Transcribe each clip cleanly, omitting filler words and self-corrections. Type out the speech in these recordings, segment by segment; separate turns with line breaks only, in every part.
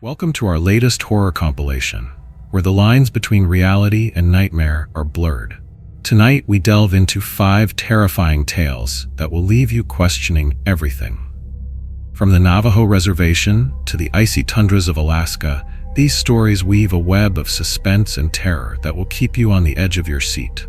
Welcome to our latest horror compilation, where the lines between reality and nightmare are blurred. Tonight we delve into 5 terrifying tales that will leave you questioning everything. From the Navajo reservation to the icy tundras of Alaska, these stories weave a web of suspense and terror that will keep you on the edge of your seat.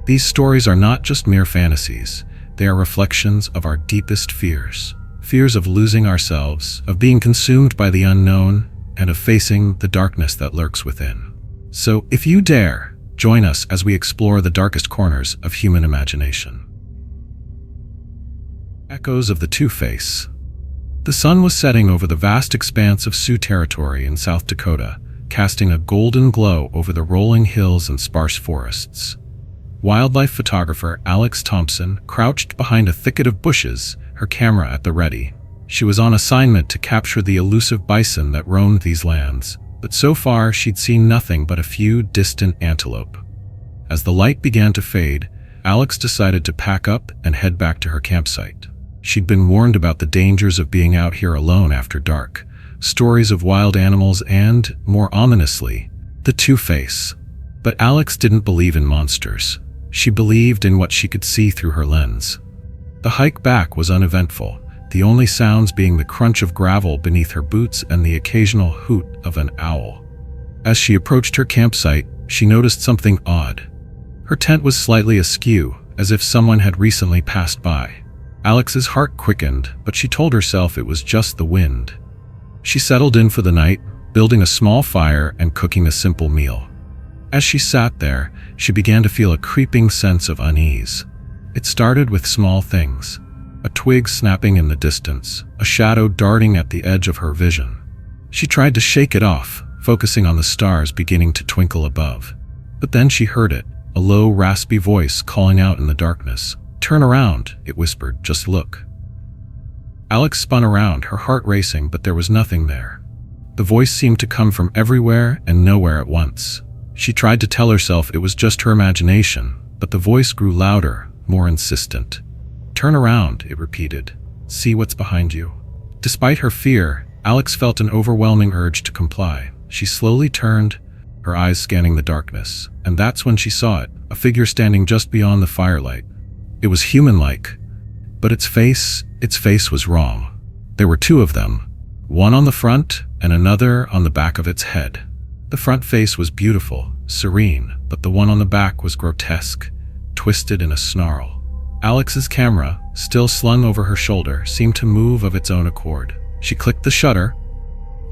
These stories are not just mere fantasies, they are reflections of our deepest fears. Fears of losing ourselves, of being consumed by the unknown, and of facing the darkness that lurks within. So, if you dare, join us as we explore the darkest corners of human imagination. Echoes of the Two-Face. The sun was setting over the vast expanse of Sioux territory in South Dakota, casting a golden glow over the rolling hills and sparse forests. Wildlife photographer Alex Thompson crouched behind a thicket of bushes, her camera at the ready. She was on assignment to capture the elusive bison that roamed these lands, but so far she'd seen nothing but a few distant antelope. As the light began to fade, Alex decided to pack up and head back to her campsite. She'd been warned about the dangers of being out here alone after dark, stories of wild animals and, more ominously, the Two-Face. But Alex didn't believe in monsters. She believed in what she could see through her lens. The hike back was uneventful, the only sounds being the crunch of gravel beneath her boots and the occasional hoot of an owl. As she approached her campsite, she noticed something odd. Her tent was slightly askew, as if someone had recently passed by. Alex's heart quickened, but she told herself it was just the wind. She settled in for the night, building a small fire and cooking a simple meal. As she sat there, she began to feel a creeping sense of unease. It started with small things. A twig snapping in the distance, a shadow darting at the edge of her vision. She tried to shake it off, focusing on the stars beginning to twinkle above. But then she heard it, a low, raspy voice calling out in the darkness. "Turn around," it whispered, "just look." Alex spun around, her heart racing, but there was nothing there. The voice seemed to come from everywhere and nowhere at once. She tried to tell herself it was just her imagination, but the voice grew louder, more insistent. "Turn around," it repeated. "See what's behind you." Despite her fear, Alex felt an overwhelming urge to comply. She slowly turned, her eyes scanning the darkness, and that's when she saw it, a figure standing just beyond the firelight. It was human-like, but its face was wrong. There were 2 of them, one on the front and another on the back of its head. The front face was beautiful, serene, but the one on the back was grotesque, twisted in a snarl. Alex's camera, still slung over her shoulder, seemed to move of its own accord. She clicked the shutter,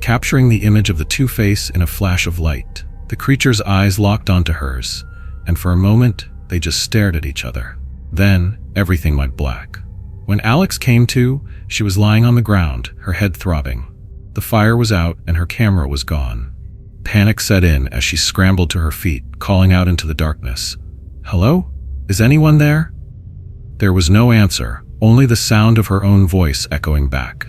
capturing the image of the Two-Face in a flash of light. The creature's eyes locked onto hers, and for a moment, they just stared at each other. Then, everything went black. When Alex came to, she was lying on the ground, her head throbbing. The fire was out and her camera was gone. Panic set in as she scrambled to her feet, calling out into the darkness. "Hello? Is anyone there?" There was no answer, only the sound of her own voice echoing back.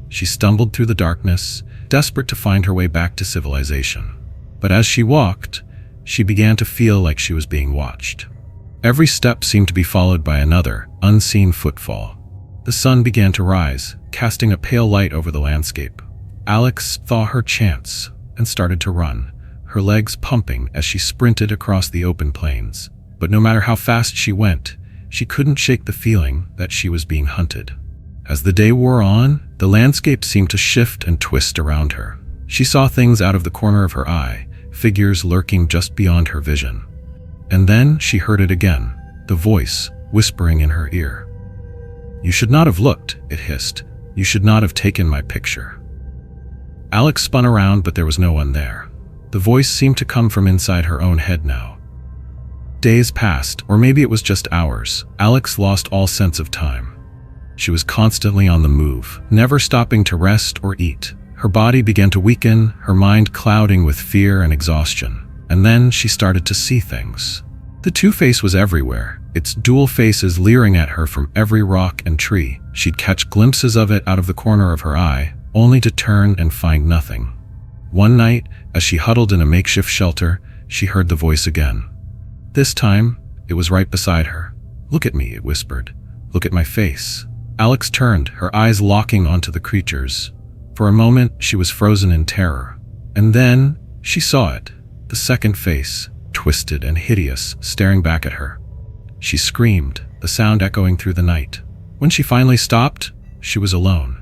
She stumbled through the darkness, desperate to find her way back to civilization. But as she walked, she began to feel like she was being watched. Every step seemed to be followed by another, unseen footfall. The sun began to rise, casting a pale light over the landscape. Alex saw her chance and started to run, her legs pumping as she sprinted across the open plains. But no matter how fast she went, she couldn't shake the feeling that she was being hunted. As the day wore on, the landscape seemed to shift and twist around her. She saw things out of the corner of her eye, figures lurking just beyond her vision. And then she heard it again, the voice whispering in her ear. "You should not have looked," it hissed. "You should not have taken my picture." Alex spun around, but there was no one there. The voice seemed to come from inside her own head now. Days passed, or maybe it was just hours. Alex lost all sense of time. She was constantly on the move, never stopping to rest or eat. Her body began to weaken, her mind clouding with fear and exhaustion. And then she started to see things. The Two-Face was everywhere, its dual faces leering at her from every rock and tree. She'd catch glimpses of it out of the corner of her eye, only to turn and find nothing. One night, as she huddled in a makeshift shelter, she heard the voice again. This time, it was right beside her. "Look at me," it whispered. "Look at my face." Alex turned, her eyes locking onto the creature's. For a moment, she was frozen in terror. And then, she saw it, the second face, twisted and hideous, staring back at her. She screamed, the sound echoing through the night. When she finally stopped, she was alone.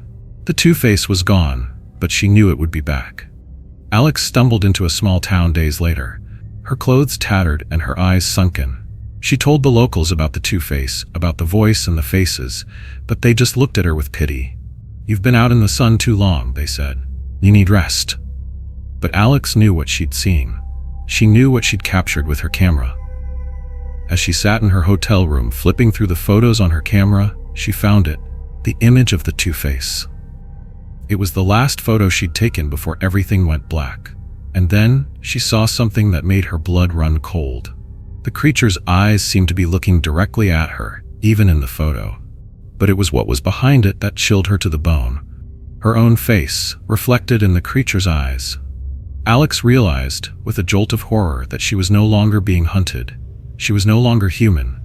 The Two-Face was gone, but she knew it would be back. Alex stumbled into a small town days later, her clothes tattered and her eyes sunken. She told the locals about the Two-Face, about the voice and the faces, but they just looked at her with pity. "You've been out in the sun too long," they said. "You need rest." But Alex knew what she'd seen. She knew what she'd captured with her camera. As she sat in her hotel room flipping through the photos on her camera, she found it, the image of the Two-Face. It was the last photo she'd taken before everything went black. And then she saw something that made her blood run cold. The creature's eyes seemed to be looking directly at her, even in the photo. But it was what was behind it that chilled her to the bone. Her own face, reflected in the creature's eyes. Alex realized, with a jolt of horror, that she was no longer being hunted. She was no longer human.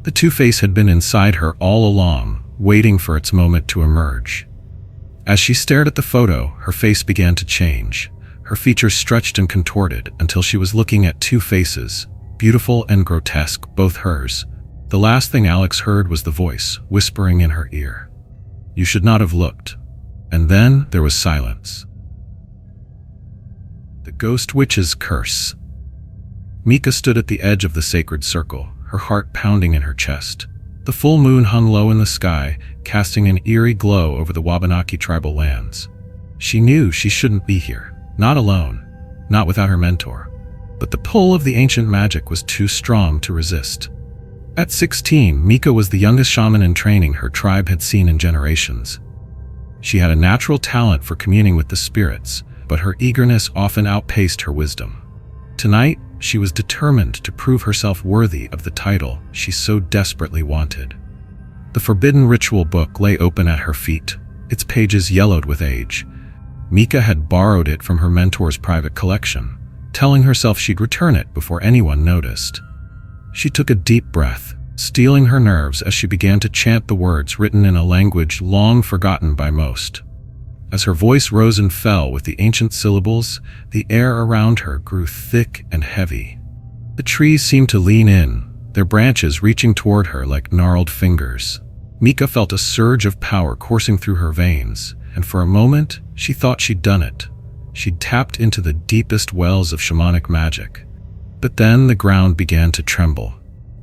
The Two-Face had been inside her all along, waiting for its moment to emerge. As she stared at the photo, her face began to change. Her features stretched and contorted until she was looking at two faces, beautiful and grotesque, both hers. The last thing Alex heard was the voice, whispering in her ear. "You should not have looked." And then there was silence. The Ghost Witch's Curse. Mika stood at the edge of the sacred circle, her heart pounding in her chest. The full moon hung low in the sky, casting an eerie glow over the Wabanaki tribal lands. She knew she shouldn't be here, not alone, not without her mentor. But the pull of the ancient magic was too strong to resist. At 16, Mika was the youngest shaman in training her tribe had seen in generations. She had a natural talent for communing with the spirits, but her eagerness often outpaced her wisdom. Tonight, she was determined to prove herself worthy of the title she so desperately wanted. The forbidden ritual book lay open at her feet, its pages yellowed with age. Mika had borrowed it from her mentor's private collection, telling herself she'd return it before anyone noticed. She took a deep breath, steeling her nerves as she began to chant the words written in a language long forgotten by most. As her voice rose and fell with the ancient syllables, the air around her grew thick and heavy. The trees seemed to lean in, their branches reaching toward her like gnarled fingers. Mika felt a surge of power coursing through her veins, and for a moment, she thought she'd done it. She'd tapped into the deepest wells of shamanic magic. But then the ground began to tremble.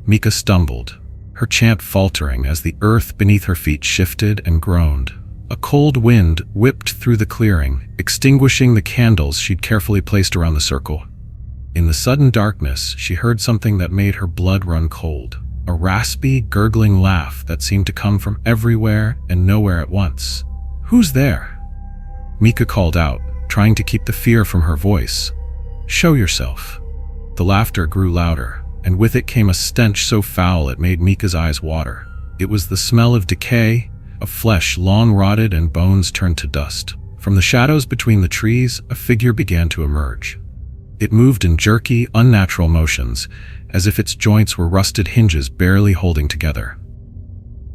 Mika stumbled, her chant faltering as the earth beneath her feet shifted and groaned. A cold wind whipped through the clearing, extinguishing the candles she'd carefully placed around the circle. In the sudden darkness, she heard something that made her blood run cold. A raspy, gurgling laugh that seemed to come from everywhere and nowhere at once. "Who's there?" Mika called out, trying to keep the fear from her voice. "Show yourself." The laughter grew louder, and with it came a stench so foul it made Mika's eyes water. It was the smell of decay, of flesh long rotted and bones turned to dust. From the shadows between the trees, a figure began to emerge. It moved in jerky, unnatural motions, as if its joints were rusted hinges barely holding together.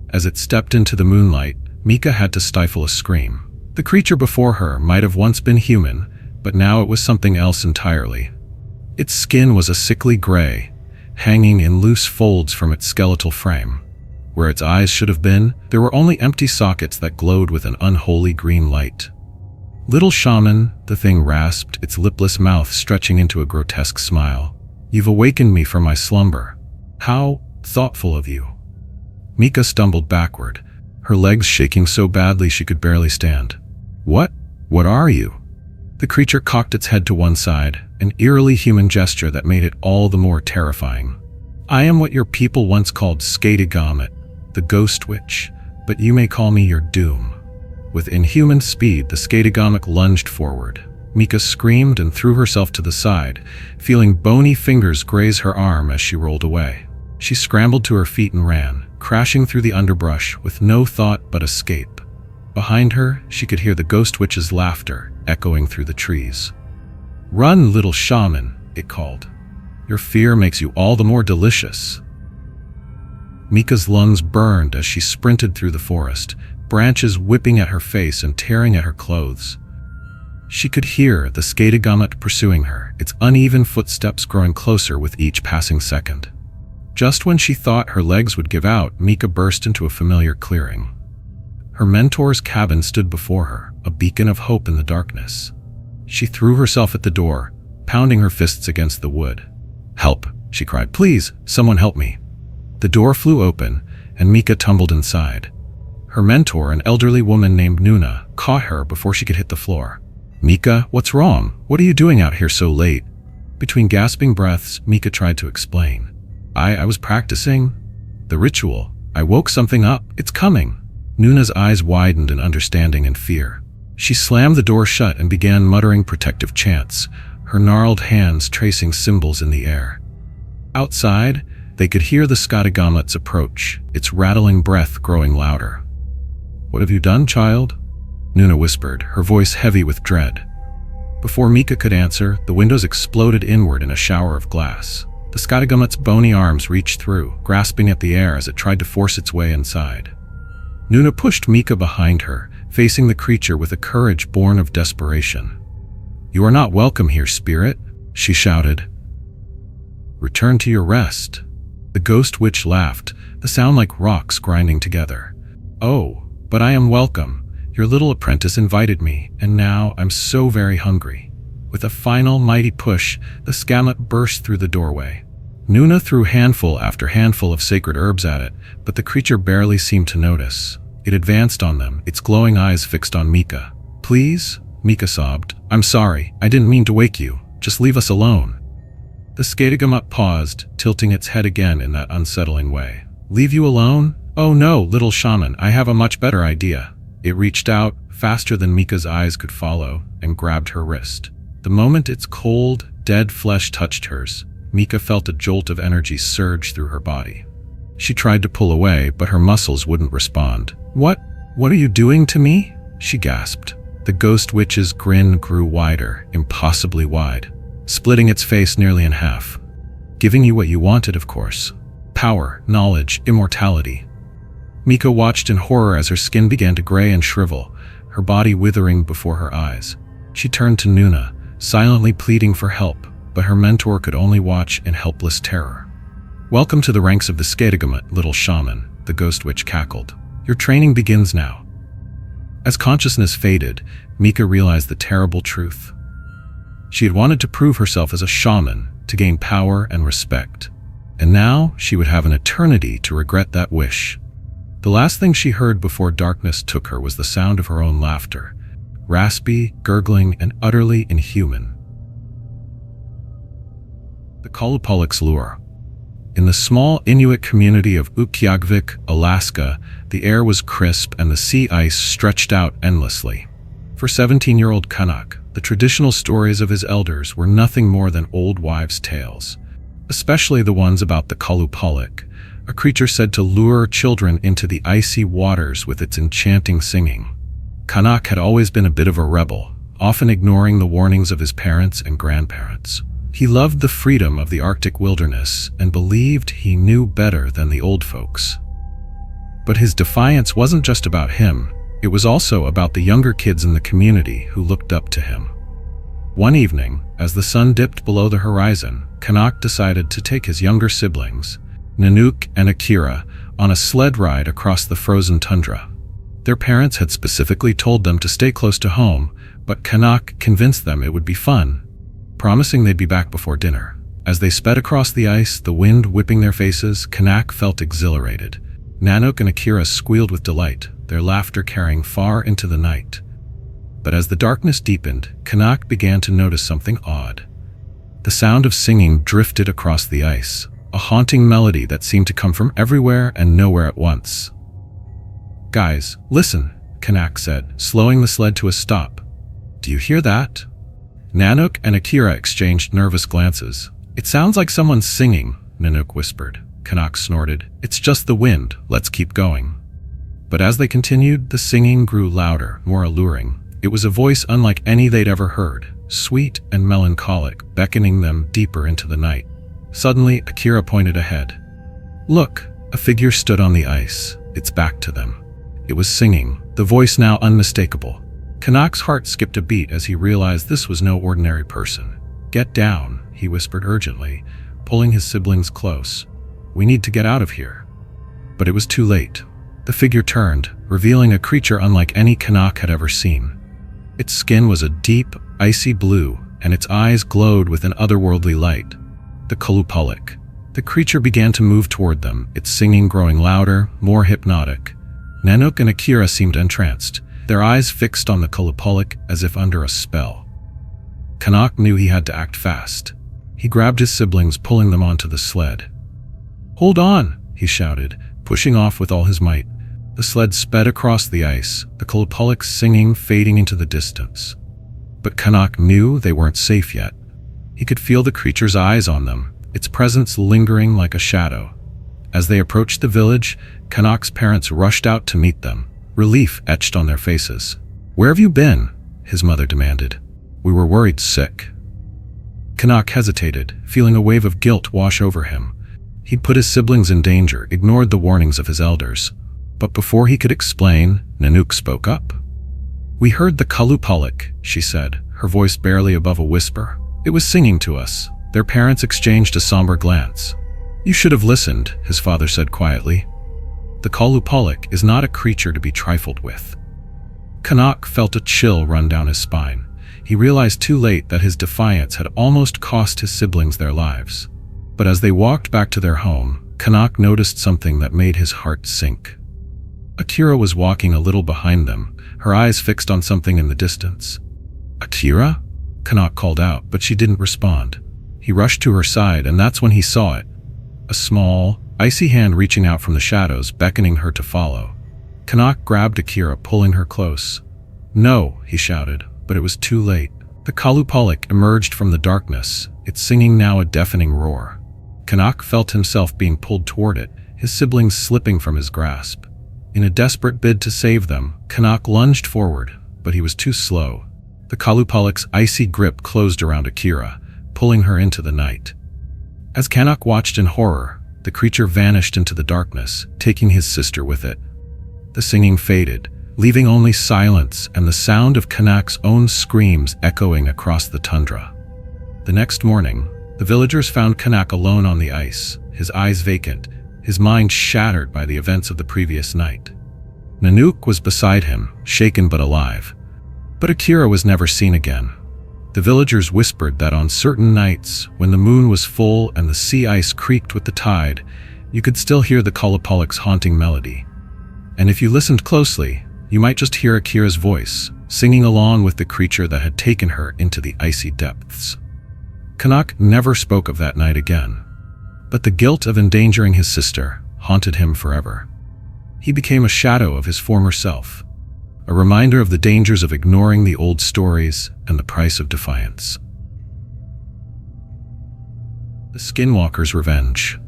As it stepped into the moonlight, Mika had to stifle a scream. The creature before her might have once been human, but now it was something else entirely. Its skin was a sickly gray, hanging in loose folds from its skeletal frame. Where its eyes should have been, there were only empty sockets that glowed with an unholy green light. "Little shaman," the thing rasped, its lipless mouth stretching into a grotesque smile. "You've awakened me from my slumber. How thoughtful of you." Mika stumbled backward, her legs shaking so badly she could barely stand. What are you?" The creature cocked its head to one side, an eerily human gesture that made it all the more terrifying. "I am what your people once called Skadigamet, the Ghost Witch, but you may call me your doom." With inhuman speed, the Skadigamet lunged forward. Mika screamed and threw herself to the side, feeling bony fingers graze her arm as she rolled away. She scrambled to her feet and ran, crashing through the underbrush with no thought but escape. Behind her, she could hear the Ghost Witch's laughter echoing through the trees. "Run, little shaman," it called. "Your fear makes you all the more delicious." Mika's lungs burned as she sprinted through the forest, branches whipping at her face and tearing at her clothes. She could hear the skategamut pursuing her, its uneven footsteps growing closer with each passing second. Just when she thought her legs would give out, Mika burst into a familiar clearing. Her mentor's cabin stood before her, a beacon of hope in the darkness. She threw herself at the door, pounding her fists against the wood. "Help!" she cried. "Please, someone help me!" The door flew open, and Mika tumbled inside. Her mentor, an elderly woman named Nuna, caught her before she could hit the floor. "Mika, what's wrong? What are you doing out here so late?" Between gasping breaths, Mika tried to explain. I was practicing the ritual. I woke something up. It's coming." Nuna's eyes widened in understanding and fear. She slammed the door shut and began muttering protective chants, her gnarled hands tracing symbols in the air. Outside, they could hear the skategamut's approach, its rattling breath growing louder. "What have you done, child?" Nuna whispered, her voice heavy with dread. Before Mika could answer, the windows exploded inward in a shower of glass. The skategamut's bony arms reached through, grasping at the air as it tried to force its way inside. Nuna pushed Mika behind her, facing the creature with a courage born of desperation. "You are not welcome here, spirit," she shouted. "Return to your rest." The ghost witch laughed, the sound like rocks grinding together. "Oh, but I am welcome. Your little apprentice invited me, and now I'm so very hungry." With a final mighty push, the skagamut burst through the doorway. Nuna threw handful after handful of sacred herbs at it, but the creature barely seemed to notice. It advanced on them, its glowing eyes fixed on Mika. "Please?" Mika sobbed. "I'm sorry. I didn't mean to wake you. Just leave us alone." The skagamut paused, tilting its head again in that unsettling way. "Leave you alone? Oh no, little shaman, I have a much better idea." It reached out, faster than Mika's eyes could follow, and grabbed her wrist. The moment its cold, dead flesh touched hers, Mika felt a jolt of energy surge through her body. She tried to pull away, but her muscles wouldn't respond. What are you doing to me?" she gasped. The ghost witch's grin grew wider, impossibly wide, splitting its face nearly in half. "Giving you what you wanted, of course. Power, knowledge, immortality." Mika watched in horror as her skin began to gray and shrivel, her body withering before her eyes. She turned to Nuna, silently pleading for help, but her mentor could only watch in helpless terror. "Welcome to the ranks of the skagamut, little shaman," the ghost witch cackled. "Your training begins now." As consciousness faded, Mika realized the terrible truth. She had wanted to prove herself as a shaman, to gain power and respect. And now she would have an eternity to regret that wish. The last thing she heard before darkness took her was the sound of her own laughter, raspy, gurgling, and utterly inhuman. The Kalupoluk's lure. In the small Inuit community of Utqiagvik, Alaska, the air was crisp and the sea ice stretched out endlessly. For 17-year-old Canuck, the traditional stories of his elders were nothing more than old wives' tales, especially the ones about the Kalupoluk, a creature said to lure children into the icy waters with its enchanting singing. Canuck had always been a bit of a rebel, often ignoring the warnings of his parents and grandparents. He loved the freedom of the Arctic wilderness and believed he knew better than the old folks. But his defiance wasn't just about him, it was also about the younger kids in the community who looked up to him. One evening, as the sun dipped below the horizon, Canuck decided to take his younger siblings, Nanook and Akira, on a sled ride across the frozen tundra. Their parents had specifically told them to stay close to home, but Canuck convinced them it would be fun, promising they'd be back before dinner. As they sped across the ice, the wind whipping their faces, Canuck felt exhilarated. Nanook and Akira squealed with delight, their laughter carrying far into the night. But as the darkness deepened, Canuck began to notice something odd. The sound of singing drifted across the ice, a haunting melody that seemed to come from everywhere and nowhere at once. "Guys, listen," Canuck said, slowing the sled to a stop. "Do you hear that?" Nanook and Akira exchanged nervous glances. "It sounds like someone's singing," Nanook whispered. Canuck snorted. "It's just the wind, let's keep going." But as they continued, the singing grew louder, more alluring. It was a voice unlike any they'd ever heard, sweet and melancholic, beckoning them deeper into the night. Suddenly, Akira pointed ahead. "Look!" A figure stood on the ice, its back to them. It was singing, the voice now unmistakable. Kanak's heart skipped a beat as he realized this was no ordinary person. "Get down," he whispered urgently, pulling his siblings close. "We need to get out of here." But it was too late. The figure turned, revealing a creature unlike any Kanak had ever seen. Its skin was a deep, icy blue, and its eyes glowed with an otherworldly light. The Kalupalik. The creature began to move toward them, its singing growing louder, more hypnotic. Nanook and Akira seemed entranced, their eyes fixed on the Kalupalik as if under a spell. Kanak knew he had to act fast. He grabbed his siblings, pulling them onto the sled. "Hold on!" he shouted, pushing off with all his might. The sled sped across the ice, the Kalupalik singing fading into the distance. But Kanak knew they weren't safe yet. He could feel the creature's eyes on them, its presence lingering like a shadow. As they approached the village, Kanak's parents rushed out to meet them, relief etched on their faces. "Where have you been?" his mother demanded. "We were worried sick." Kanak hesitated, feeling a wave of guilt wash over him. He'd put his siblings in danger, ignored the warnings of his elders. But before he could explain, Nanook spoke up. "We heard the Kalupalik," she said, her voice barely above a whisper. "It was singing to us." Their parents exchanged a somber glance. "You should have listened," his father said quietly. "The Kalupalik is not a creature to be trifled with." Kanak felt a chill run down his spine. He realized too late that his defiance had almost cost his siblings their lives. But as they walked back to their home, Kanak noticed something that made his heart sink. Akira was walking a little behind them, her eyes fixed on something in the distance. "Akira?" Kanak called out, but she didn't respond. He rushed to her side, and that's when he saw it. A small, icy hand reaching out from the shadows, beckoning her to follow. Kanak grabbed Akira, pulling her close. "No," he shouted, but it was too late. The Kalupalik emerged from the darkness, its singing now a deafening roar. Kanak felt himself being pulled toward it, his siblings slipping from his grasp. In a desperate bid to save them, Kanak lunged forward, but he was too slow. The Kalupalik's icy grip closed around Akira, pulling her into the night. As Kanak watched in horror, the creature vanished into the darkness, taking his sister with it. The singing faded, leaving only silence and the sound of Kanak's own screams echoing across the tundra. The next morning, the villagers found Kanak alone on the ice, his eyes vacant, his mind shattered by the events of the previous night. Nanook was beside him, shaken but alive. But Akira was never seen again. The villagers whispered that on certain nights, when the moon was full and the sea ice creaked with the tide, you could still hear the Kalupalik's haunting melody. And if you listened closely, you might just hear Akira's voice, singing along with the creature that had taken her into the icy depths. Kanak never spoke of that night again. But the guilt of endangering his sister haunted him forever. He became a shadow of his former self, a reminder of the dangers of ignoring the old stories and the price of defiance. The Skinwalker's Revenge.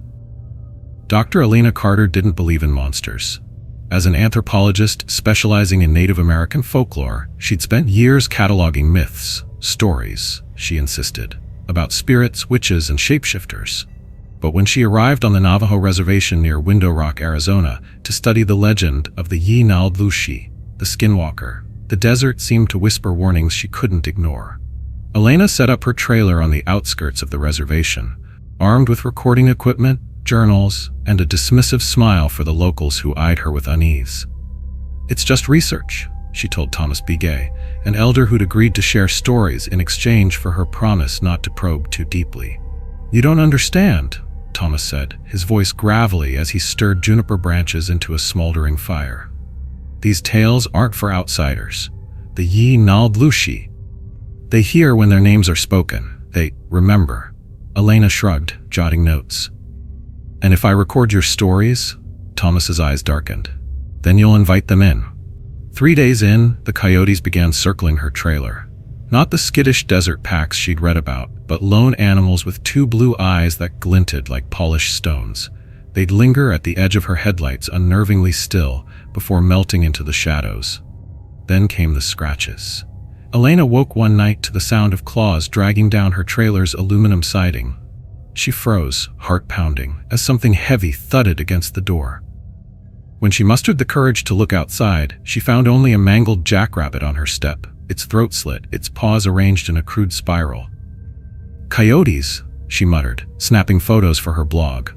Dr. Elena Carter didn't believe in monsters. As an anthropologist specializing in Native American folklore, she'd spent years cataloging myths, stories, she insisted, about spirits, witches, and shapeshifters. But when she arrived on the Navajo reservation near Window Rock, Arizona, to study the legend of the Yi-Naldlushi, the Skinwalker, the desert seemed to whisper warnings she couldn't ignore. Elena set up her trailer on the outskirts of the reservation, armed with recording equipment, journals, and a dismissive smile for the locals who eyed her with unease. "It's just research," she told Thomas B. Gay, an elder who'd agreed to share stories in exchange for her promise not to probe too deeply. "You don't understand," Thomas said, his voice gravelly as he stirred juniper branches into a smoldering fire. "These tales aren't for outsiders. The Yi-Naldlushi. They hear when their names are spoken. They remember." Elena shrugged, jotting notes. "And if I record your stories?" Thomas's eyes darkened. "Then you'll invite them in." 3 days in, the coyotes began circling her trailer. Not the skittish desert packs she'd read about, but lone animals with 2 blue eyes that glinted like polished stones. They'd linger at the edge of her headlights, unnervingly still, before melting into the shadows. Then came the scratches. Elena woke one night to the sound of claws dragging down her trailer's aluminum siding. She froze, heart pounding, as something heavy thudded against the door. When she mustered the courage to look outside, she found only a mangled jackrabbit on her step, its throat slit, its paws arranged in a crude spiral. "Coyotes," she muttered, snapping photos for her blog.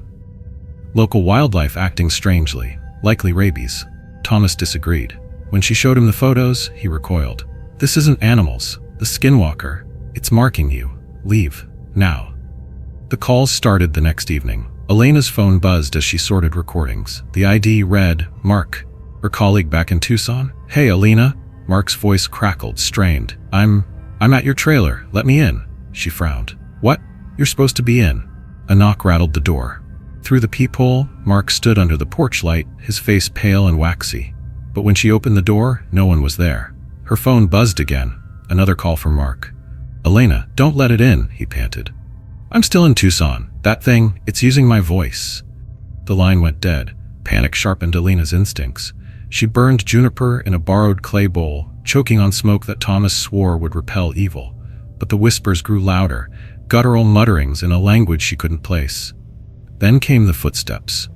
"Local wildlife acting strangely, likely rabies." Thomas disagreed. When she showed him the photos, he recoiled. "This isn't animals. The skinwalker. It's marking you. Leave. Now." The calls started the next evening. Elena's phone buzzed as she sorted recordings. The ID read, "Mark." Her colleague back in Tucson? "Hey, Elena." Mark's voice crackled, strained. I'm at your trailer. Let me in." She frowned. "What? You're supposed to be in." A knock rattled the door. Through the peephole, Mark stood under the porch light, his face pale and waxy. But when she opened the door, no one was there. Her phone buzzed again. Another call from Mark. "Elena, don't let it in," he panted. "I'm still in Tucson. That thing, it's using my voice." The line went dead. Panic sharpened Elena's instincts. She burned juniper in a borrowed clay bowl, choking on smoke that Thomas swore would repel evil. But the whispers grew louder, guttural mutterings in a language she couldn't place. Then came the footsteps.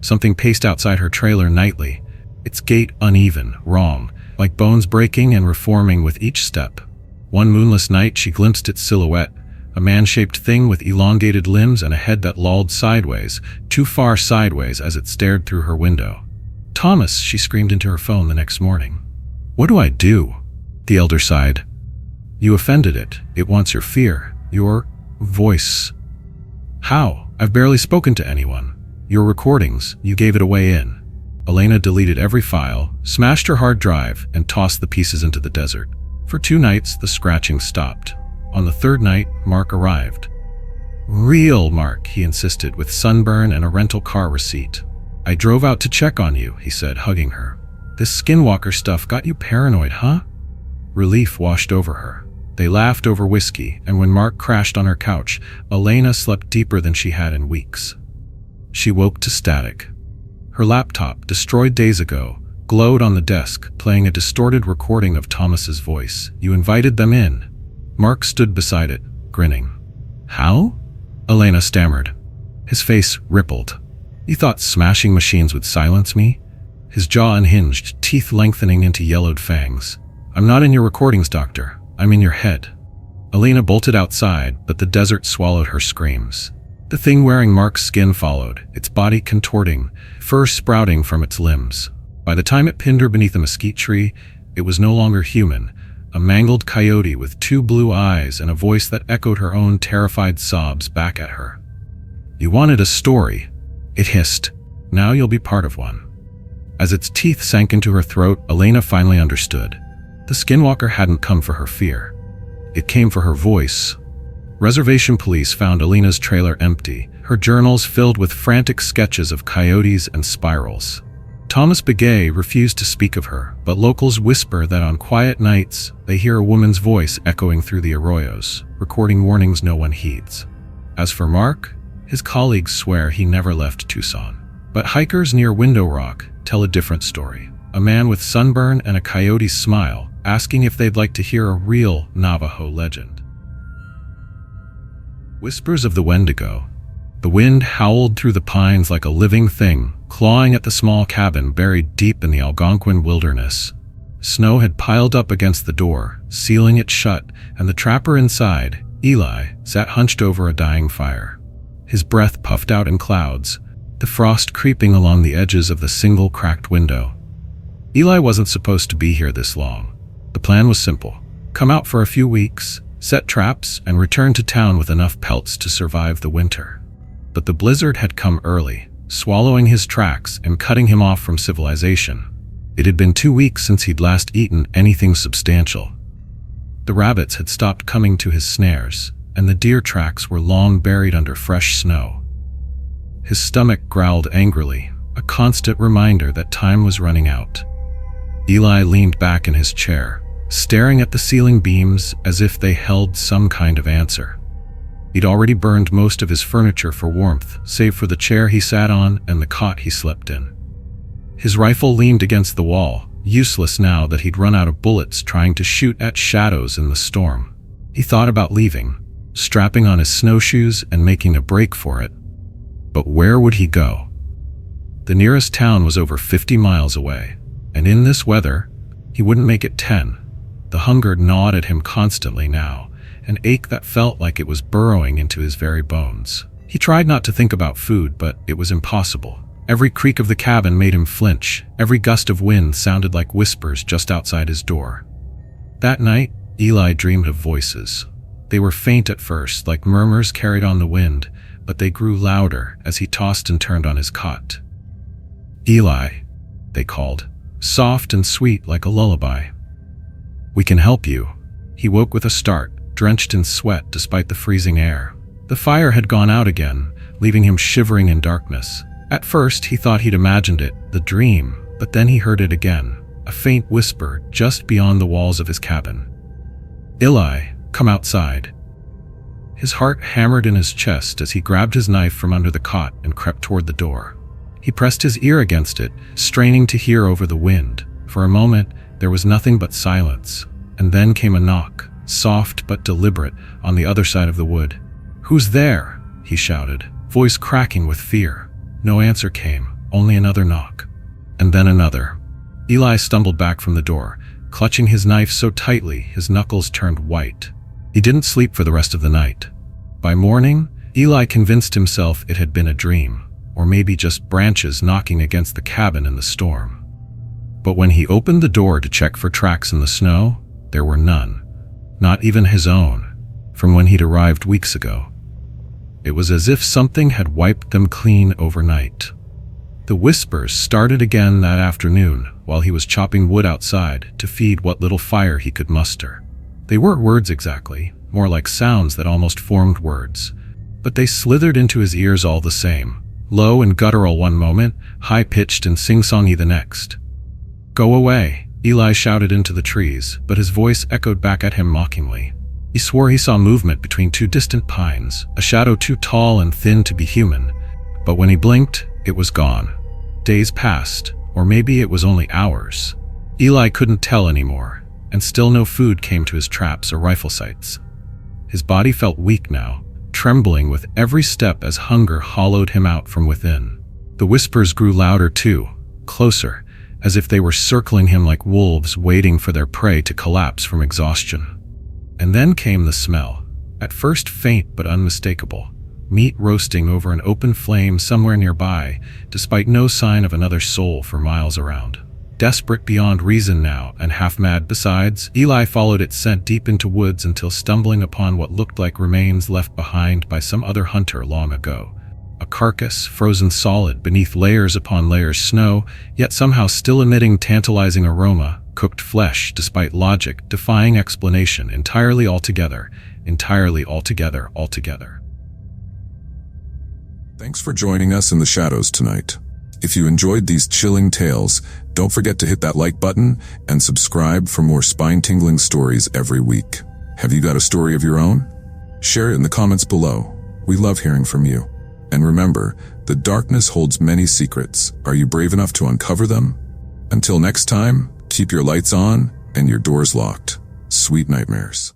Something paced outside her trailer nightly, its gait uneven, wrong, like bones breaking and reforming with each step. One moonless night she glimpsed its silhouette, a man-shaped thing with elongated limbs and a head that lolled sideways, too far sideways as it stared through her window. "Thomas," she screamed into her phone the next morning. "What do I do?" The elder sighed. "You offended it. It wants your fear, your voice." "How? I've barely spoken to anyone." "Your recordings, you gave it away in." Elena deleted every file, smashed her hard drive, and tossed the pieces into the desert. For 2 nights, the scratching stopped. On the 3rd night, Mark arrived. "Real Mark," he insisted, with sunburn and a rental car receipt. "I drove out to check on you," he said, hugging her. "This skinwalker stuff got you paranoid, huh?" Relief washed over her. They laughed over whiskey, and when Mark crashed on her couch, Elena slept deeper than she had in weeks. She woke to static. Her laptop, destroyed days ago, glowed on the desk, playing a distorted recording of Thomas's voice. "You invited them in." Mark stood beside it, grinning. "How?" Elena stammered. His face rippled. "You thought smashing machines would silence me?" His jaw unhinged, teeth lengthening into yellowed fangs. "I'm not in your recordings, doctor. I'm in your head." Elena bolted outside, but the desert swallowed her screams. The thing wearing Mark's skin followed, its body contorting, fur sprouting from its limbs. By the time it pinned her beneath a mesquite tree, it was no longer human, a mangled coyote with 2 blue eyes and a voice that echoed her own terrified sobs back at her. "You wanted a story," it hissed. "Now you'll be part of one." As its teeth sank into her throat, Elena finally understood. The skinwalker hadn't come for her fear. It came for her voice. Reservation police found Elena's trailer empty, her journals filled with frantic sketches of coyotes and spirals. Thomas Begay refused to speak of her, but locals whisper that on quiet nights, they hear a woman's voice echoing through the arroyos, recording warnings no one heeds. As for Mark, his colleagues swear he never left Tucson. But hikers near Window Rock tell a different story. A man with sunburn and a coyote's smile, asking if they'd like to hear a real Navajo legend. Whispers of the Wendigo. The wind howled through the pines like a living thing, clawing at the small cabin buried deep in the Algonquin wilderness. Snow had piled up against the door, sealing it shut, and the trapper inside, Eli, sat hunched over a dying fire. His breath puffed out in clouds, the frost creeping along the edges of the single cracked window. Eli wasn't supposed to be here this long. The plan was simple. Come out for a few weeks, set traps, and return to town with enough pelts to survive the winter. But the blizzard had come early, swallowing his tracks and cutting him off from civilization. It had been 2 weeks since he'd last eaten anything substantial. The rabbits had stopped coming to his snares, and the deer tracks were long buried under fresh snow. His stomach growled angrily, a constant reminder that time was running out. Eli leaned back in his chair, staring at the ceiling beams as if they held some kind of answer. He'd already burned most of his furniture for warmth, save for the chair he sat on and the cot he slept in. His rifle leaned against the wall, useless now that he'd run out of bullets trying to shoot at shadows in the storm. He thought about leaving, strapping on his snowshoes and making a break for it. But where would he go? The nearest town was over 50 miles away, and in this weather, he wouldn't make it 10. The hunger gnawed at him constantly now, an ache that felt like it was burrowing into his very bones. He tried not to think about food, but it was impossible. Every creak of the cabin made him flinch. Every gust of wind sounded like whispers just outside his door. That night, Eli dreamed of voices. They were faint at first, like murmurs carried on the wind, but they grew louder as he tossed and turned on his cot. "Eli," they called, soft and sweet like a lullaby. "We can help you." He woke with a start, drenched in sweat despite the freezing air. The fire had gone out again, leaving him shivering in darkness. At first, he thought he'd imagined it, the dream, but then he heard it again, a faint whisper just beyond the walls of his cabin. "Eli, come outside." His heart hammered in his chest as he grabbed his knife from under the cot and crept toward the door. He pressed his ear against it, straining to hear over the wind. For a moment, there was nothing but silence, and then came a knock, soft but deliberate, on the other side of the wood. "Who's there?" he shouted, voice cracking with fear. No answer came, only another knock. And then another. Eli stumbled back from the door, clutching his knife so tightly his knuckles turned white. He didn't sleep for the rest of the night. By morning, Eli convinced himself it had been a dream, or maybe just branches knocking against the cabin in the storm. But when he opened the door to check for tracks in the snow, there were none. Not even his own, from when he'd arrived weeks ago. It was as if something had wiped them clean overnight. The whispers started again that afternoon while he was chopping wood outside to feed what little fire he could muster. They weren't words exactly, more like sounds that almost formed words, but they slithered into his ears all the same, low and guttural one moment, high-pitched and sing-songy the next. "Go away," Eli shouted into the trees, but his voice echoed back at him mockingly. He swore he saw movement between two distant pines, a shadow too tall and thin to be human, but when he blinked, it was gone. Days passed, or maybe it was only hours. Eli couldn't tell anymore, and still no food came to his traps or rifle sights. His body felt weak now, trembling with every step as hunger hollowed him out from within. The whispers grew louder too, closer, as if they were circling him like wolves waiting for their prey to collapse from exhaustion. And then came the smell, at first faint but unmistakable, meat roasting over an open flame somewhere nearby, despite no sign of another soul for miles around. Desperate beyond reason now, and half-mad besides, Eli followed its scent deep into woods until stumbling upon what looked like remains left behind by some other hunter long ago. A carcass, frozen solid beneath layers upon layers snow, yet somehow still emitting tantalizing aroma, cooked flesh despite logic, defying explanation, entirely altogether.
Thanks for joining us in the shadows tonight. If you enjoyed these chilling tales, don't forget to hit that like button and subscribe for more spine-tingling stories every week. Have you got a story of your own? Share it in the comments below. We love hearing from you. And remember, the darkness holds many secrets. Are you brave enough to uncover them? Until next time, keep your lights on and your doors locked. Sweet nightmares.